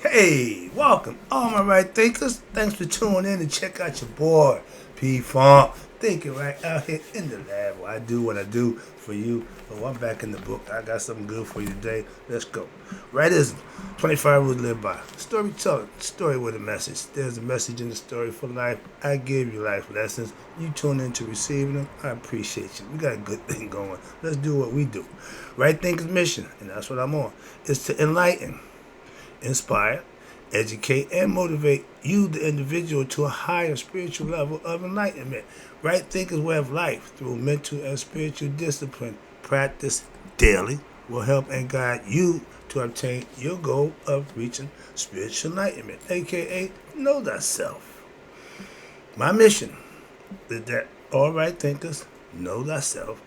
Hey, welcome, all my right thinkers. Thanks for tuning in and check out your boy, P Funk. Thinking right out here in the lab where I do what I do for you. Oh, I'm back in the book. I got something good for you today. Let's go. Rightism, 25 rules to live by. Storytelling, story with a message. There's a message in the story for life. I give you life lessons. You tune in to receiving them. I appreciate you. We got a good thing going. Let's do what we do. Right Thinkers mission, and that's what I'm on, is to enlighten, inspire, educate, and motivate you, the individual, to a higher spiritual level of enlightenment. Right Thinkers Way of Life through mental and spiritual discipline, practice daily, will help and guide you to obtain your goal of reaching spiritual enlightenment, aka know thyself. My mission is that all right thinkers know thyself.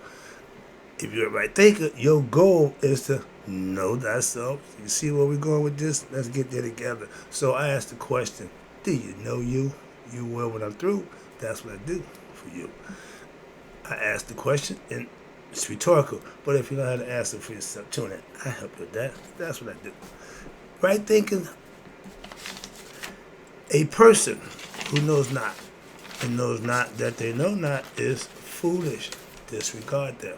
If you're a right thinker, your goal is to know thyself. You see where we're going with this? Let's get there together. So I asked the question, do you know you? You will when I'm through. That's what I do for you. I asked the question, and it's rhetorical, but if you know how to answer for yourself, tune in. I help you with that. That's what I do. Right thinking, a person who knows not and knows not that they know not is foolish. Disregard them.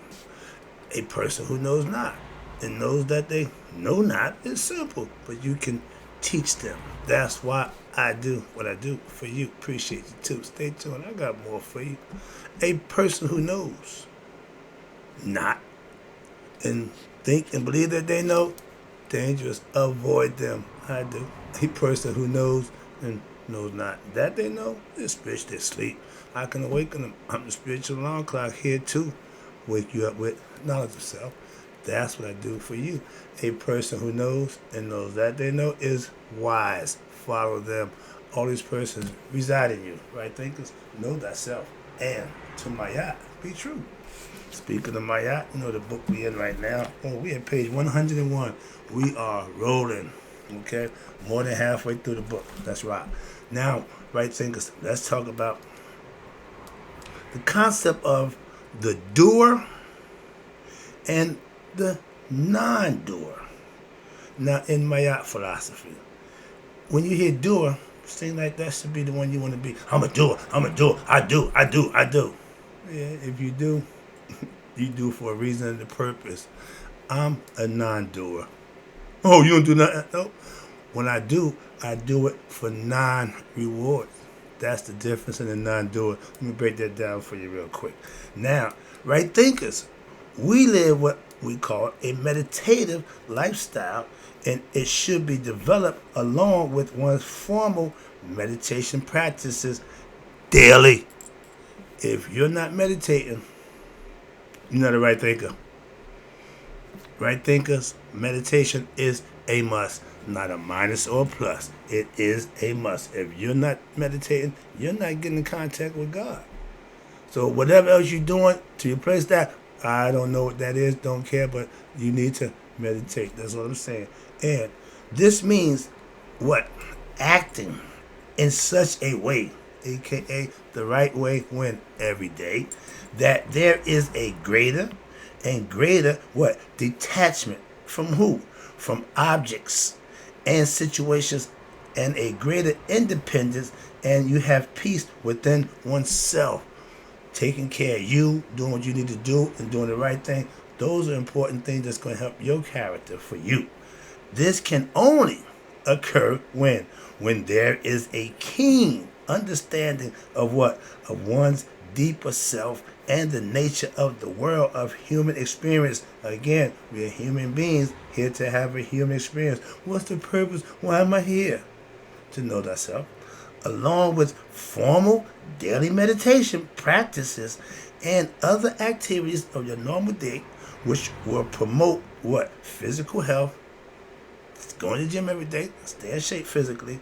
A person who knows not and knows that they know not is simple, but you can teach them. That's why I do what I do for you. Appreciate you too. Stay tuned. I got more for you. A person who knows not and think and believe that they know, dangerous. Avoid them. I do. A person who knows and knows not that they know is spiritually asleep. I can awaken them. I'm the spiritual alarm clock here too. Wake you up with knowledge of self. That's what I do for you. A person who knows and knows that they know is wise. Follow them. All these persons reside in you. Right thinkers, know thyself. And to Maat, be true. Speaking of Maat, you know the book we in right now. Oh, we at page 101. We are rolling. Okay? More than halfway through the book. That's right. Now, right thinkers, let's talk about the concept of the doer and the non-doer. Now, in Maat philosophy, when you hear doer, seems like that should be the one you want to be. I'm a doer. I'm a doer. I do. I do. I do. Yeah, if you do, you do for a reason and a purpose. I'm a non-doer. Oh, you don't do nothing? No. When I do it for non-reward. That's the difference in a non-doer. Let me break that down for you real quick. Now, right thinkers, we live what we call a meditative lifestyle, and it should be developed along with one's formal meditation practices daily. If you're not meditating, you're not a right thinker. Right thinkers, meditation is a must, not a minus or a plus. It is a must. If you're not meditating, you're not getting in contact with God. So whatever else you're doing to replace that, I don't know what that is, don't care, but you need to meditate. That's what I'm saying. And this means what? Acting in such a way, aka the right way, when every day, that there is a greater and greater what? Detachment from who? From objects and situations, and a greater independence, and you have peace within oneself. Taking care of you, doing what you need to do, and doing the right thing. Those are important things that's going to help your character for you. This can only occur when there is a keen understanding of what? Of one's deeper self and the nature of the world of human experience. Again, we are human beings here to have a human experience. What's the purpose? Why am I here? To know thyself. Along with formal daily meditation practices and other activities of your normal day, which will promote what? Physical health, going to the gym every day, stay in shape physically,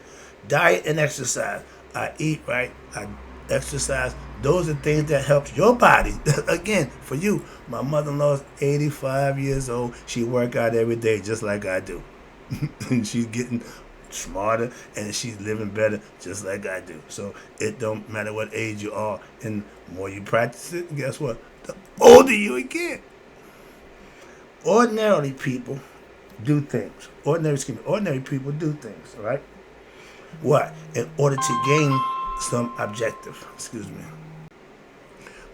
diet and exercise. I eat right, I exercise. Those are things that helps your body. Again, for you, my mother-in-law is 85 years old. She work out every day just like I do. And she's getting smarter and she's living better just like I do. So it don't matter what age you are, and the more you practice it, guess what? The older you get. Ordinarily, people, do things. Ordinary people do things, right? What? In order to gain some objective. Excuse me.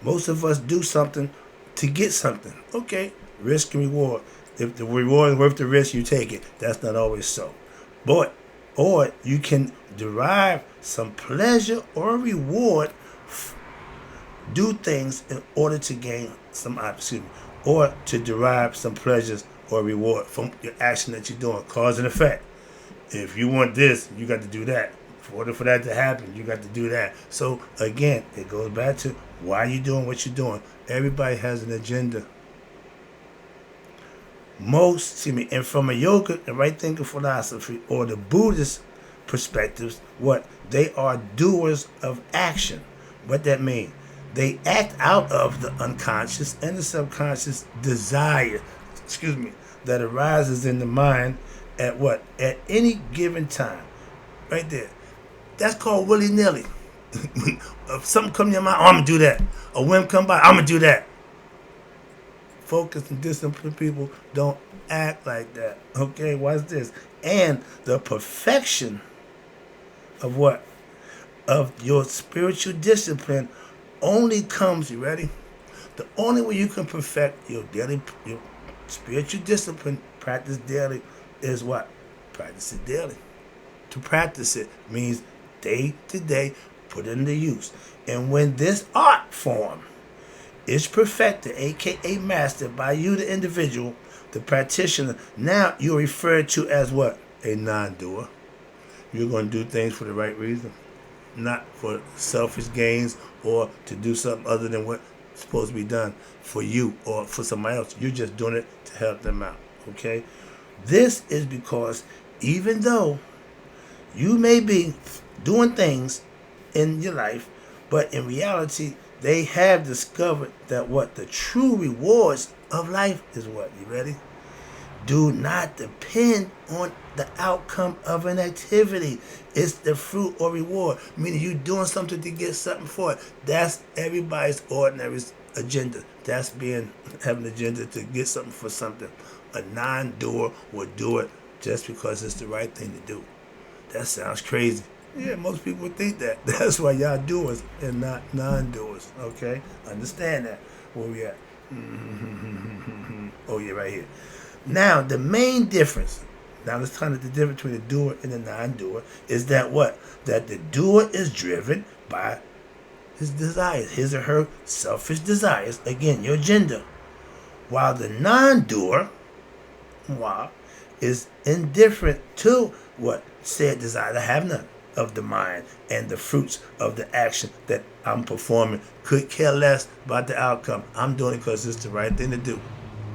Most of us do something to get something. Okay, risk and reward. If the reward is worth the risk, you take it. That's not always so. But, or you can derive some pleasure or reward, do things in order to gain some, or to derive some pleasures or reward from your action that you're doing. Cause and effect. If you want this, you got to do that. In order for that to happen, you got to do that. So again, it goes back to why you doing what you're doing. Everybody has an agenda. And from a yoga and right thinking philosophy or the Buddhist perspectives, what they are doers of action. What that means? They act out of the unconscious and the subconscious desire, that arises in the mind at what? At any given time. Right there. That's called willy-nilly. If something come to your mind, I'm going to do that. A whim come by, I'm going to do that. Focused and disciplined people don't act like that. Okay, watch this. And the perfection of what? Of your spiritual discipline only comes, you ready? The only way you can perfect your spiritual discipline, practice daily, is what? Practice it daily. To practice it means day to day, put it into use. And when this art form is perfected, aka mastered by you, the individual, the practitioner, now you're referred to as what? A non-doer. You're going to do things for the right reason, not for selfish gains or to do something other than what's supposed to be done for you or for somebody else. You're just doing it to help them out. Okay? This is because even though you may be doing things in your life, but in reality, they have discovered that what the true rewards of life is what? You ready? Do not depend on the outcome of an activity. It's the fruit or reward. Meaning you doing something to get something for it. That's everybody's ordinary agenda. That's having an agenda to get something for something. A non-doer will do it just because it's the right thing to do. That sounds crazy. Yeah, most people think that. That's why y'all doers and not non-doers. Okay? Understand that. Where we at? Oh, yeah, right here. Now, the main difference, now let's find out the difference between the doer and the non-doer, is that what? That the doer is driven by his desires, his or her selfish desires, again, your agenda. While the non-doer, is indifferent to what said desire, to have none of the mind and the fruits of the action that I'm performing. Could care less about the outcome. I'm doing it because it's the right thing to do.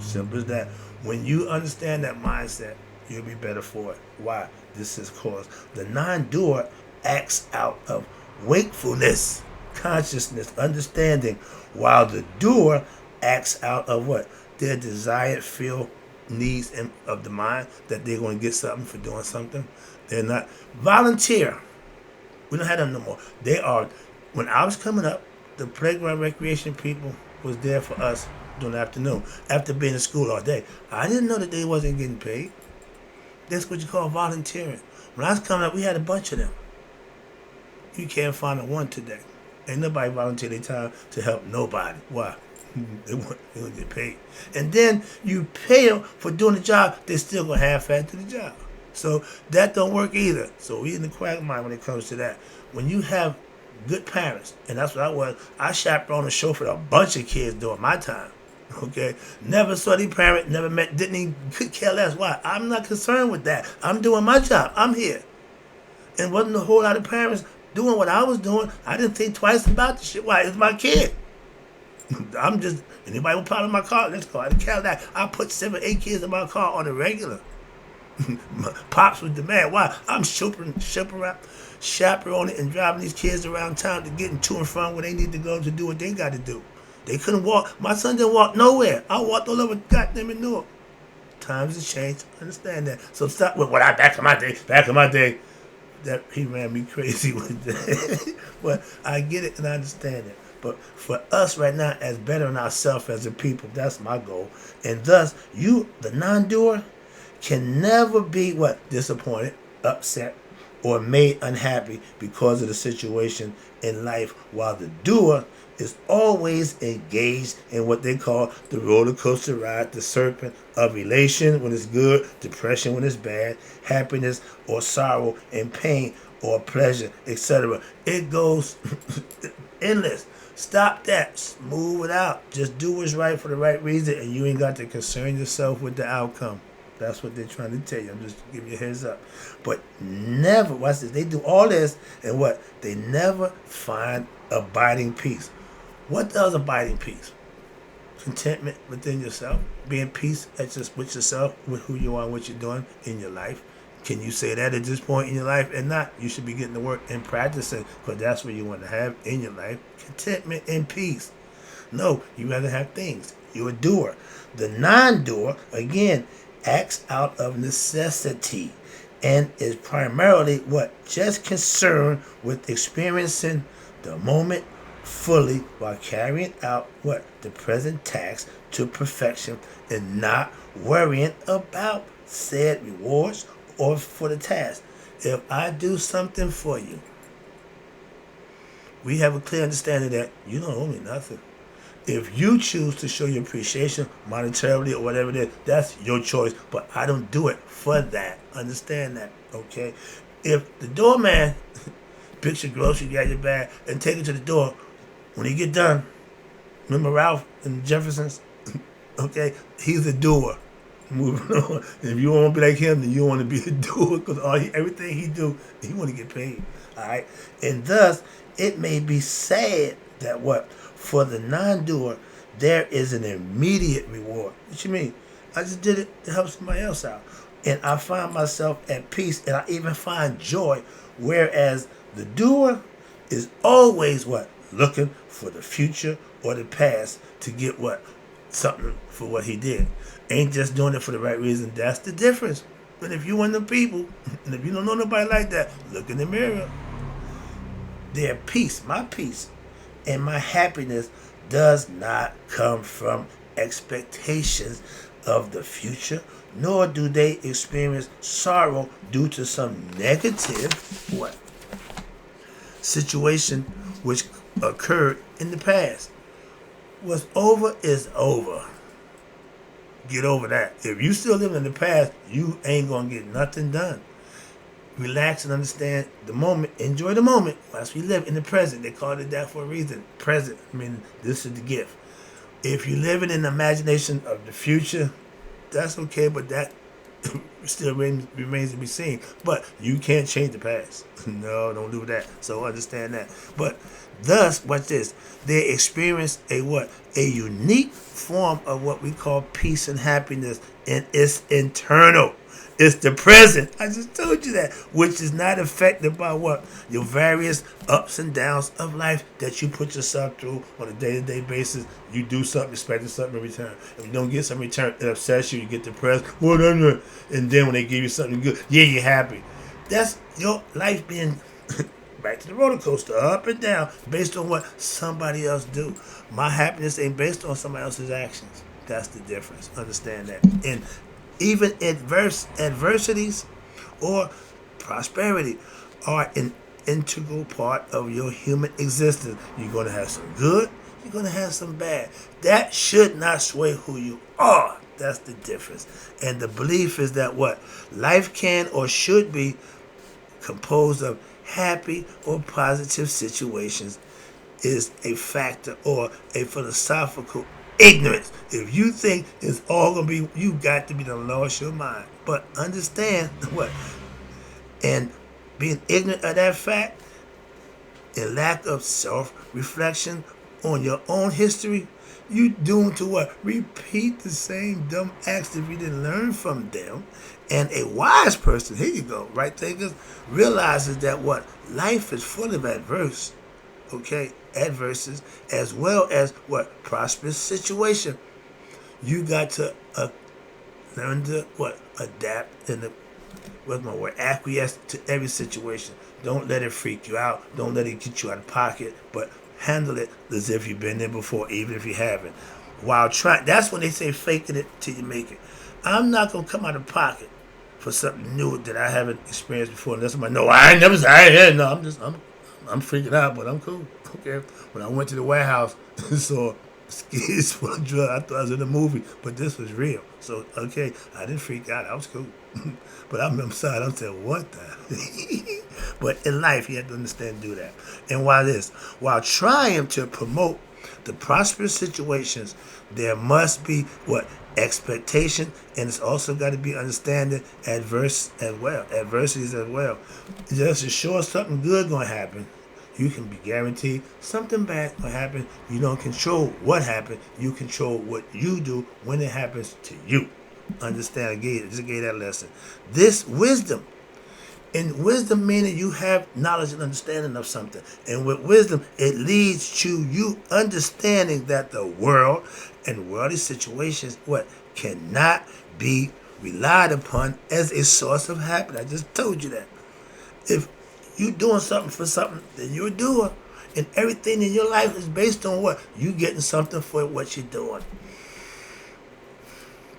Simple as that. When you understand that mindset, you'll be better for it. Why? This is cause the non-doer acts out of wakefulness, consciousness, understanding, while the doer acts out of what? Their desired feel, needs of the mind, that they're going to get something for doing something. They're not volunteer. We don't have them no more. They are. When I was coming up, the playground recreation people was there for us during the afternoon after being in school all day. I didn't know that they wasn't getting paid. That's what you call volunteering. When I was coming up, we had a bunch of them. You can't find a one today. Ain't nobody volunteer their time to help nobody. Why? They don't get paid. And then you pay them for doing the job, they still gonna half-ass do the job. So that don't work either. So we in the quagmire when it comes to that. When you have good parents, and that's what I was, I chaperoned a show for a bunch of kids during my time. Okay? Never saw the parent, never met, didn't even, could care less. Why? I'm not concerned with that. I'm doing my job. I'm here. And wasn't a whole lot of parents doing what I was doing. I didn't think twice about the shit. Why? It's my kid. I'm just, anybody with a problem in my car, let's go. I didn't care that. I put 7, 8 kids in my car on a regular. Pops was the man. Why? I'm chaperoning and driving these kids around town to getting to and from where they need to go to do what they got to do. They couldn't walk. My son didn't walk nowhere. I walked all over goddamn in Newark. Times have changed. I understand that. So stop with what I back in my day. That he ran me crazy with that. But I get it and I understand it. But for us right now, as bettering ourselves as a people, that's my goal. And thus, you, the non-doer, can never be what? Disappointed, upset, or made unhappy because of the situation in life, while the doer is always engaged in what they call the roller coaster ride, the serpent of elation when it's good, depression when it's bad, happiness or sorrow, and pain or pleasure, etc. It goes endless. Stop that. Smooth it out. Just do what's right for the right reason, and you ain't got to concern yourself with the outcome. That's what they're trying to tell you. I'm just giving you a heads up. But never, watch this, they do all this, and what? They never find abiding peace. What does abiding peace? Contentment within yourself. Being peace with yourself, with who you are and what you're doing in your life. Can you say that at this point in your life? And not, you should be getting to work and practicing, because that's what you want to have in your life. Contentment and peace. No, you rather have things. You're a doer. The non-doer, again, acts out of necessity and is primarily what? Just concerned with experiencing the moment fully while carrying out what? The present task to perfection, and not worrying about said rewards or for the task. If I do something for you, we have a clear understanding that you don't owe me nothing. If you choose to show your appreciation monetarily or whatever it is, that's your choice. But I don't do it for that. Understand that, okay? If the doorman picks your grocery, get your bag, and take it to the door, when he get done, remember Ralph and Jefferson's? Okay? He's a doer. Moving on. And if you want to be like him, then you want to be a doer, because everything he do, he want to get paid. All right? And thus, it may be sad that what? For the non-doer, there is an immediate reward. What you mean? I just did it to help somebody else out. And I find myself at peace, and I even find joy. Whereas the doer is always what? Looking for the future or the past to get what? Something for what he did. Ain't just doing it for the right reason. That's the difference. But if you one of the people, and if you don't know nobody like that, look in the mirror. Their peace, my peace, and my happiness does not come from expectations of the future, nor do they experience sorrow due to some negative what? Situation which occurred in the past. What's over is over. Get over that. If you still living in the past, you ain't gonna get nothing done. Relax and understand the moment. Enjoy the moment. As we live in the present, they called it that for a reason. Present, I mean, this is the gift. If you're living in the imagination of the future, that's okay, but that still remains to be seen. But you can't change the past. No, don't do that. So understand that. But thus, watch this. They experience a what? A unique form of what we call peace and happiness, and it's internal. It's the present. I just told you that, which is not affected by what? Your various ups and downs of life that you put yourself through on a day-to-day basis. You do something, expecting something in return. If you don't get some return, it upsets you. You get depressed. Whatever. And then when they give you something good, yeah, you're happy. That's your life being back to the roller coaster, up and down, based on what somebody else do. My happiness ain't based on somebody else's actions. That's the difference. Understand that. And even adversities or prosperity are an integral part of your human existence. You're going to have some good, you're going to have some bad. That should not sway who you are. That's the difference. And the belief is that what? Life can or should be composed of happy or positive situations is a factor or a philosophical ignorance. If you think it's all going to be, you got to be done lost your mind. But understand what? And being ignorant of that fact and lack of self-reflection on your own history, you doomed to what? Repeat the same dumb acts if you didn't learn from them. And a wise person, here you go, right thinkers, realizes that what? Life is full of adversities, as well as what? Prosperous situation. You got to learn to what? Adapt and acquiesce to every situation. Don't let it freak you out. Don't let it get you out of pocket, but handle it as if you've been there before, even if you haven't. While trying, that's when they say faking it till you make it. I'm not gonna come out of pocket for something new that I haven't experienced before. And let somebody know I ain't never said, no, I'm freaking out, but I'm cool. Okay. When I went to the warehouse and saw skis full of drugs, I thought I was in a movie, but this was real. So, okay, I didn't freak out. I was cool. But I'm inside, I'm saying, what the? But in life, you have to understand and do that. And while trying to promote the prosperous situations, there must be what? Expectation, and it's also got to be understanding adversities as well. Just as sure something good gonna happen, you can be guaranteed something bad gonna happen. You don't control what happened. You control what you do when it happens to you. Understand? I just gave that lesson. This wisdom. And wisdom meaning you have knowledge and understanding of something. And with wisdom, it leads to you understanding that the world and worldly situations, cannot be relied upon as a source of happiness. I just told you that. If you doing something for something, then you're a doer. And everything in your life is based on what? You getting something for what you're doing.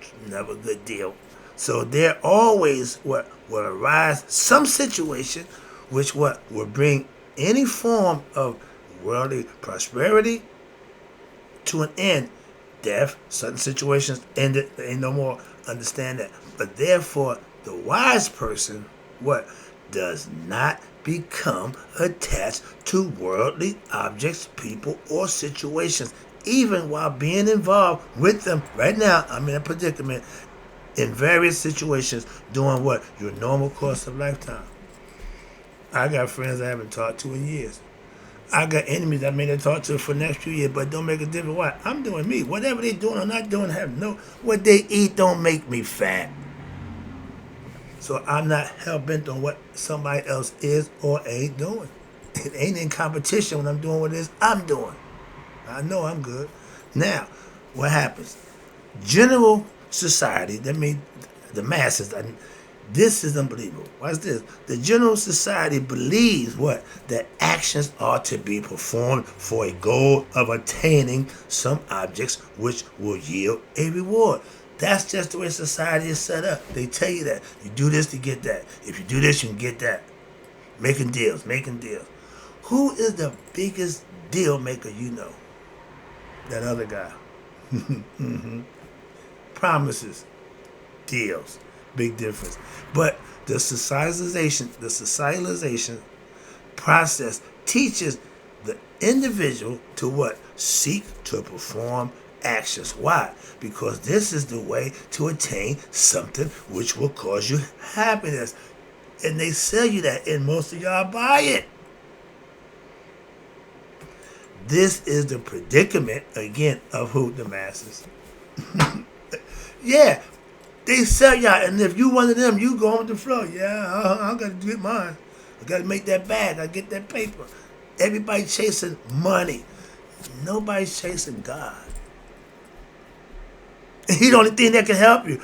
It's never a good deal. So there always will arise some situation which will bring any form of worldly prosperity to an end. Death, certain situations ended, there ain't no more. Understand that. But therefore, the wise person, does not become attached to worldly objects, people, or situations, even while being involved with them. Right now, I'm in a predicament in various situations doing your normal course of lifetime. I got friends I haven't talked to in years. I got enemies I may not talk to for the next few years, but don't make a difference. Why? I'm doing me. Whatever they doing or not doing, what they eat don't make me fat. So I'm not hell bent on what somebody else is or ain't doing. It ain't in competition when I'm doing what it is I'm doing. I know I'm good. Now, what happens? General society, that means the masses, this is unbelievable. Watch this. The general society believes that actions are to be performed for a goal of attaining some objects which will yield a reward. That's just the way society is set up. They tell you that. You do this to get that. If you do this, you can get that. Making deals. Who is the biggest deal maker you know? That other guy. Promises. Deals. Big difference. But the socialization process teaches the individual to seek to perform actions. Why? Because this is the way to attain something which will cause you happiness. And they sell you that, and most of y'all buy it. This is the predicament, again, of who? The masses. Yeah. They sell y'all, and if you one of them, you go on with the flow. Yeah, I got to get mine. I got to make that bag. I get that paper. Everybody chasing money. Nobody's chasing God. He the only thing that can help you.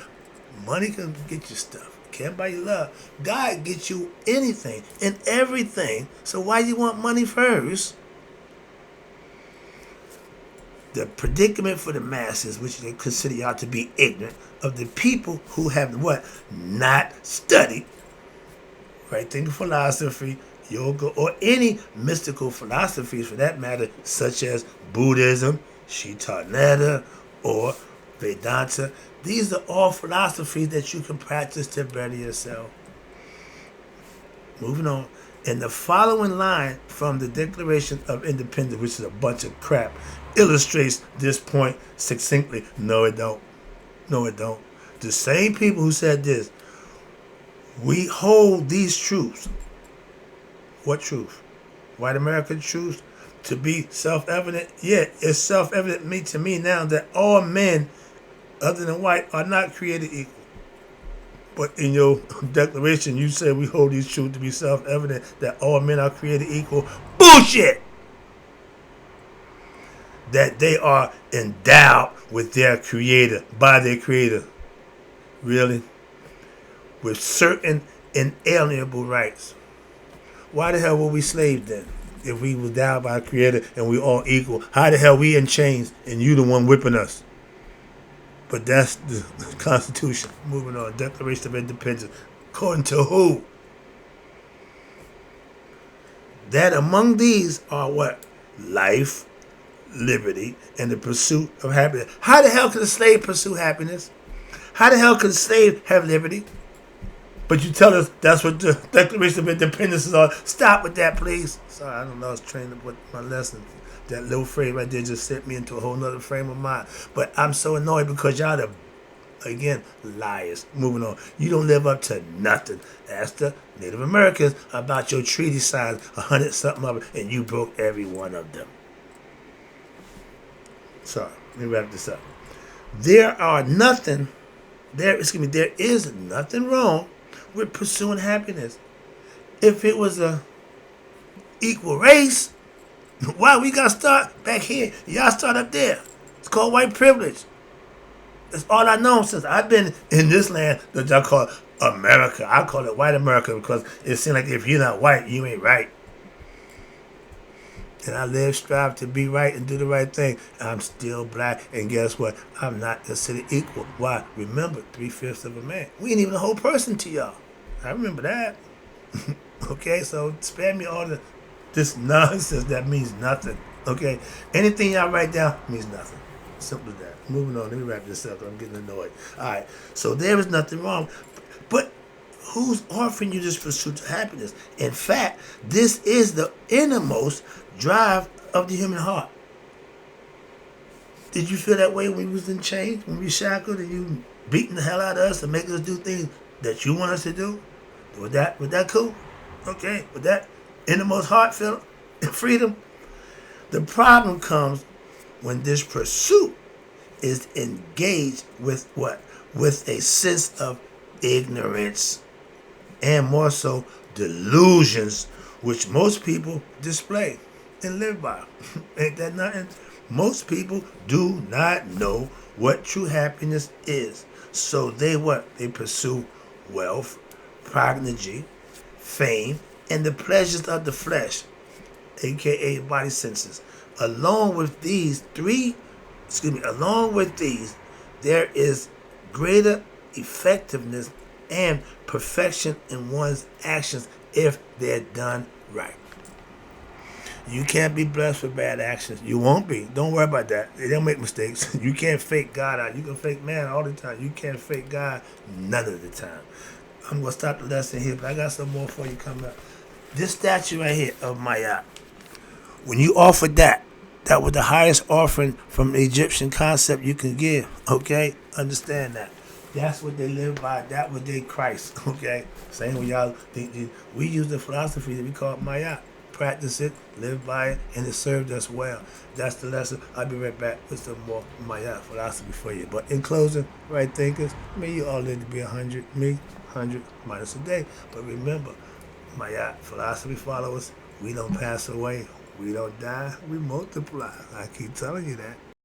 Money can get you stuff. Can't buy you love. God gets you anything and everything. So why you want money first? The predicament for the masses, which they consider y'all to be ignorant of the people who have not studied, right? Think of philosophy, yoga, or any mystical philosophies for that matter, such as Buddhism, Shitaneta, or Vedanta. These are all philosophies that you can practice to better yourself. Moving on. And the following line from the Declaration of Independence, which is a bunch of crap, illustrates this point succinctly. No, it don't. The same people who said this, we hold these truths. What truth? White American truths to be self-evident? Yeah, it's self-evident to me now that all men other than white are not created equal. But in your declaration, you say we hold these truths to be self-evident that all men are created equal. Bullshit! That they are endowed with their creator, by their creator. Really? With certain inalienable rights. Why the hell were we slaves then? If we were endowed by our creator and we all equal, how the hell we in chains and you the one whipping us? But that's the Constitution. Moving on. Declaration of Independence. According to who? That among these are what? Life, liberty, and the pursuit of happiness. How the hell can a slave pursue happiness? How the hell can a slave have liberty? But you tell us that's what the Declaration of Independence is all. Stop with that, please. Sorry, I don't know. I was training with my lesson. That little phrase right there just sent me into a whole nother frame of mind. But I'm so annoyed because y'all the, again, liars. Moving on. You don't live up to nothing. Ask the Native Americans about your treaty signs, 100-something of it, and you broke every one of them. Sorry, let me wrap this up. There is nothing wrong with pursuing happiness. If it was a equal race, why we gotta start back here? Y'all start up there. It's called white privilege. That's all I know since I've been in this land that y'all call America. I call it white America because it seems like if you're not white, you ain't right. And I strive to be right and do the right thing. I'm still black, and guess what? I'm not considered equal. Why? Remember, 3/5 of a man. We ain't even a whole person to y'all. I remember that. Okay, so spare me all this nonsense that means nothing. Okay, anything y'all write down means nothing. Simple as that. Moving on. Let me wrap this up. I'm getting annoyed. All right. So there is nothing wrong, but who's offering you this pursuit of happiness? In fact, this is the innermost drive of the human heart. Did you feel that way when we was in chains, when we shackled, and you beating the hell out of us to make us do things that you want us to do? Was that cool? Okay, with that innermost heart feel freedom. The problem comes when this pursuit is engaged with what? With a sense of ignorance, and more so delusions, which most people display and live by. Ain't that nothing? Most people do not know what true happiness is. So they what? They pursue wealth, progeny, fame, and the pleasures of the flesh, aka body senses. Along with these, there is greater effectiveness and perfection in one's actions if they're done right. You can't be blessed with bad actions. You won't be. Don't worry about that. They don't make mistakes. You can't fake God out. You can fake man all the time. You can't fake God none of the time. I'm going to stop the lesson here, but I got some more for you coming up. This statue right here of Maat, when you offer that was the highest offering from the Egyptian concept you can give, okay? Understand that. That's what they live by. That was their Christ, okay? Same when y'all think, we use the philosophy that we call Maat. Practice it, live by it, and it served us well. That's the lesson. I'll be right back with some more Maat philosophy for you. But in closing, right thinkers, may you all live to be 100. Me, 100 minus a day. But remember, Maat philosophy followers, we don't pass away. We don't die. We multiply. I keep telling you that.